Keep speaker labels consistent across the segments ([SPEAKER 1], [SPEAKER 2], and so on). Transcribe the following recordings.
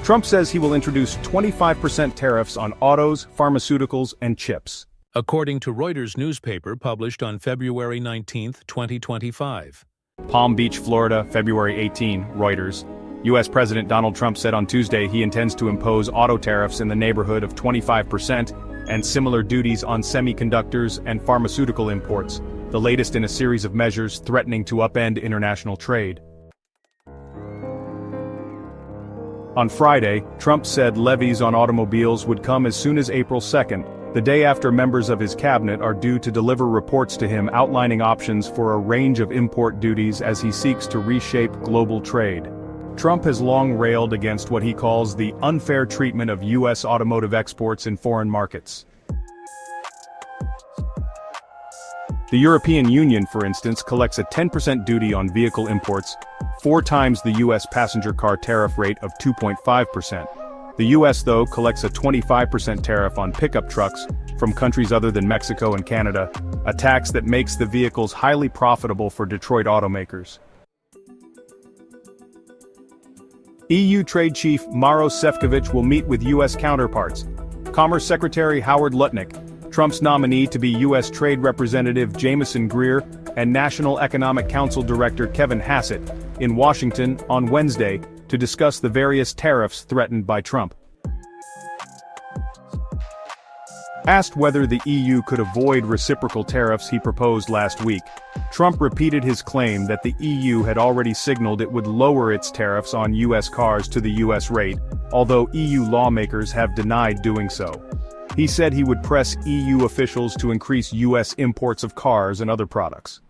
[SPEAKER 1] Trump says he will introduce 25% tariffs on autos, pharmaceuticals, and chips.
[SPEAKER 2] According to Reuters newspaper published on February 19, 2025.
[SPEAKER 1] Palm Beach, Florida, February 18, Reuters. U.S. President Donald Trump said on Tuesday he intends to impose auto tariffs in the neighborhood of 25% and similar duties on semiconductors and pharmaceutical imports, the latest in a series of measures threatening to upend international trade. On Friday, Trump said levies on automobiles would come as soon as April 2nd, the day after members of his cabinet are due to deliver reports to him outlining options for a range of import duties as he seeks to reshape global trade. Trump has long railed against what he calls the unfair treatment of U.S. automotive exports in foreign markets. The European Union, for instance, collects a 10% duty on vehicle imports, 4 times the U.S. passenger car tariff rate of 2.5%. The U.S., though, collects a 25% tariff on pickup trucks from countries other than Mexico and Canada, a tax that makes the vehicles highly profitable for Detroit automakers. EU Trade Chief Maros Sefcovic will meet with U.S. counterparts. Commerce Secretary Howard Lutnick, Trump's nominee to be U.S. Trade Representative Jamieson Greer, and National Economic Council Director Kevin Hassett, in Washington on Wednesday, to discuss the various tariffs threatened by Trump. Asked whether the EU could avoid reciprocal tariffs he proposed last week, Trump repeated his claim that the EU had already signaled it would lower its tariffs on U.S. cars to the U.S. rate, although EU lawmakers have denied doing so. He said he would press EU officials to increase U.S. imports of cars and other products.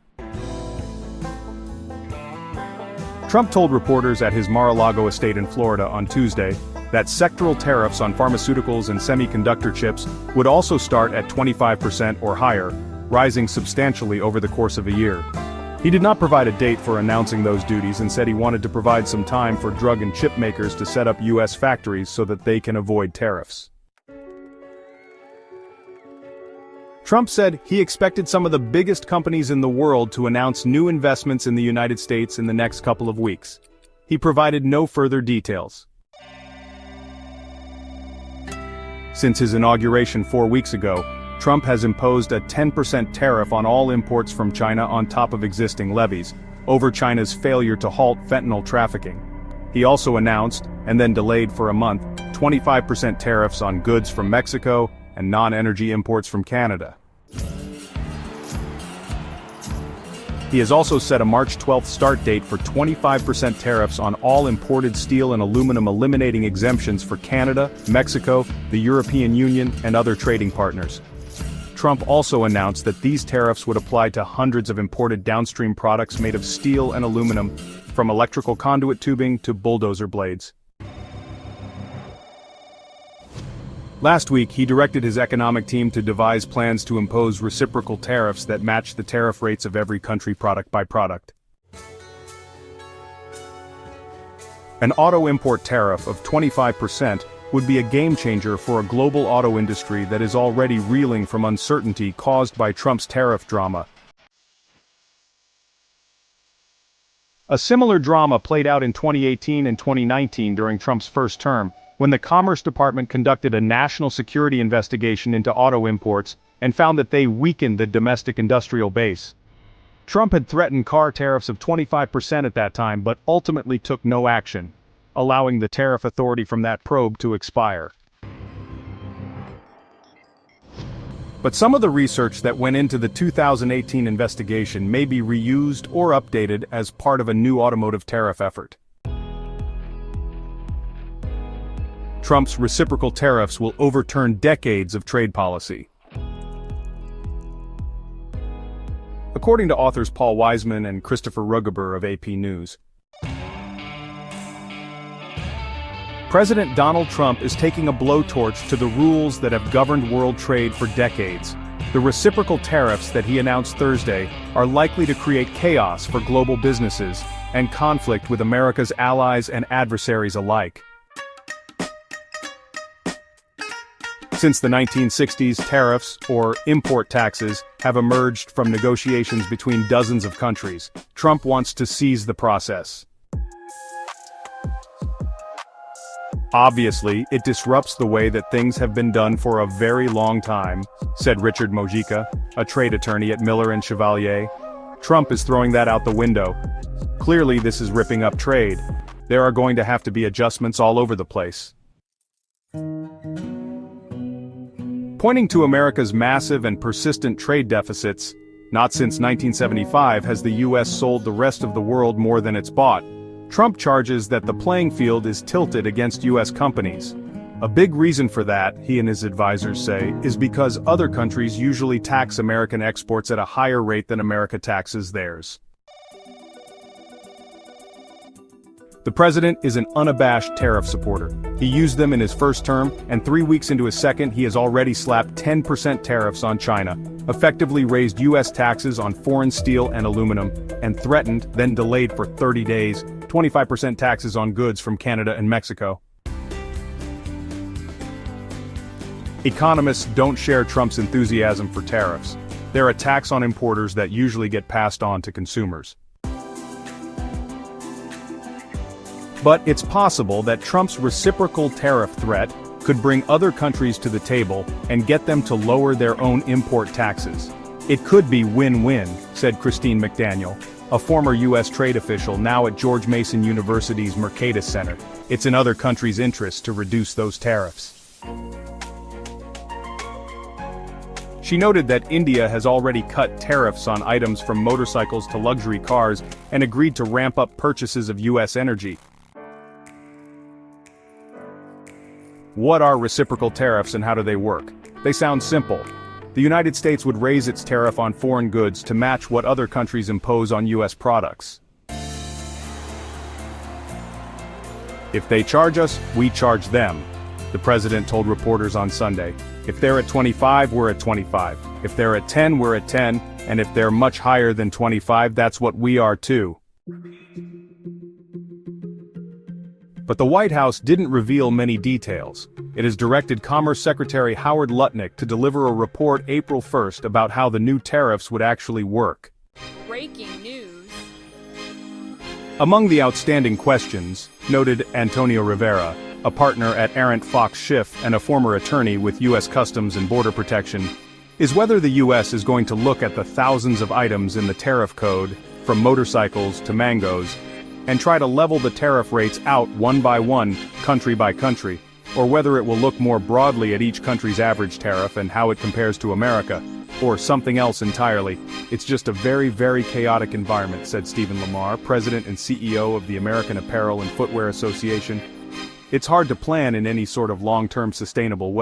[SPEAKER 1] Trump told reporters at his Mar-a-Lago estate in Florida on Tuesday that sectoral tariffs on pharmaceuticals and semiconductor chips would also start at 25% or higher, rising substantially over the course of a year. He did not provide a date for announcing those duties and said he wanted to provide some time for drug and chip makers to set up U.S. factories so that they can avoid tariffs. Trump said he expected some of the biggest companies in the world to announce new investments in the United States in the next couple of weeks. He provided no further details. Since his inauguration 4 weeks ago, Trump has imposed a 10% tariff on all imports from China on top of existing levies, over China's failure to halt fentanyl trafficking. He also announced, and then delayed for a month, 25% tariffs on goods from Mexico and non-energy imports from Canada. He has also set a March 12th start date for 25% tariffs on all imported steel and aluminum, eliminating exemptions for Canada, Mexico, the European Union, and other trading partners. Trump also announced that these tariffs would apply to hundreds of imported downstream products made of steel and aluminum, from electrical conduit tubing to bulldozer blades. Last week, he directed his economic team to devise plans to impose reciprocal tariffs that match the tariff rates of every country product by product. An auto import tariff of 25% would be a game-changer for a global auto industry that is already reeling from uncertainty caused by Trump's tariff drama. A similar drama played out in 2018 and 2019 during Trump's first term, when the Commerce Department conducted a national security investigation into auto imports and found that they weakened the domestic industrial base. Trump had threatened car tariffs of 25% at that time, but ultimately took no action, allowing the tariff authority from that probe to expire. But some of the research that went into the 2018 investigation may be reused or updated as part of a new automotive tariff effort. Trump's reciprocal tariffs will overturn decades of trade policy. According to authors Paul Wiseman and Christopher Rugaber of AP News, President Donald Trump is taking a blowtorch to the rules that have governed world trade for decades. The reciprocal tariffs that he announced Thursday are likely to create chaos for global businesses and conflict with America's allies and adversaries alike. Since the 1960s, tariffs, or import taxes, have emerged from negotiations between dozens of countries. Trump wants to seize the process. Obviously, it disrupts the way that things have been done for a very long time, said Richard Mojica, a trade attorney at Miller and Chevalier. Trump is throwing that out the window. Clearly, this is ripping up trade. There are going to have to be adjustments all over the place. Pointing to America's massive and persistent trade deficits, not since 1975 has the U.S. sold the rest of the world more than it's bought. Trump charges that the playing field is tilted against U.S. companies. A big reason for that, he and his advisors say, is because other countries usually tax American exports at a higher rate than America taxes theirs. The president is an unabashed tariff supporter. He used them in his first term, and 3 weeks into his second he has already slapped 10% tariffs on China, effectively raised U.S. taxes on foreign steel and aluminum, and threatened, then delayed for 30 days, 25% taxes on goods from Canada and Mexico. Economists don't share Trump's enthusiasm for tariffs. They're a tax on importers that usually get passed on to consumers. But it's possible that Trump's reciprocal tariff threat could bring other countries to the table and get them to lower their own import taxes. It could be win-win, said Christine McDaniel, a former U.S. trade official now at George Mason University's Mercatus Center. It's in other countries' interests to reduce those tariffs. She noted that India has already cut tariffs on items from motorcycles to luxury cars and agreed to ramp up purchases of U.S. energy. What are reciprocal tariffs and how do they work? They sound simple. The United States would raise its tariff on foreign goods to match what other countries impose on U.S. products. If they charge us, we charge them, the president told reporters on Sunday. If they're at 25, we're at 25. If they're at 10, we're at 10, and if they're much higher than 25, that's what we are too. But the White House didn't reveal many details. It has directed Commerce Secretary Howard Lutnick to deliver a report April 1st about how the new tariffs would actually work.
[SPEAKER 3] Breaking news.
[SPEAKER 1] Among the outstanding questions, noted Antonio Rivera, a partner at Arent Fox Schiff and a former attorney with U.S. Customs and Border Protection, is whether the U.S. is going to look at the thousands of items in the tariff code, from motorcycles to mangoes, and try to level the tariff rates out one by one, country by country, or whether it will look more broadly at each country's average tariff and how it compares to America, or something else entirely. It's just a very, very chaotic environment, said Stephen Lamar, president and CEO of the American Apparel and Footwear Association. It's hard to plan in any sort of long-term sustainable way.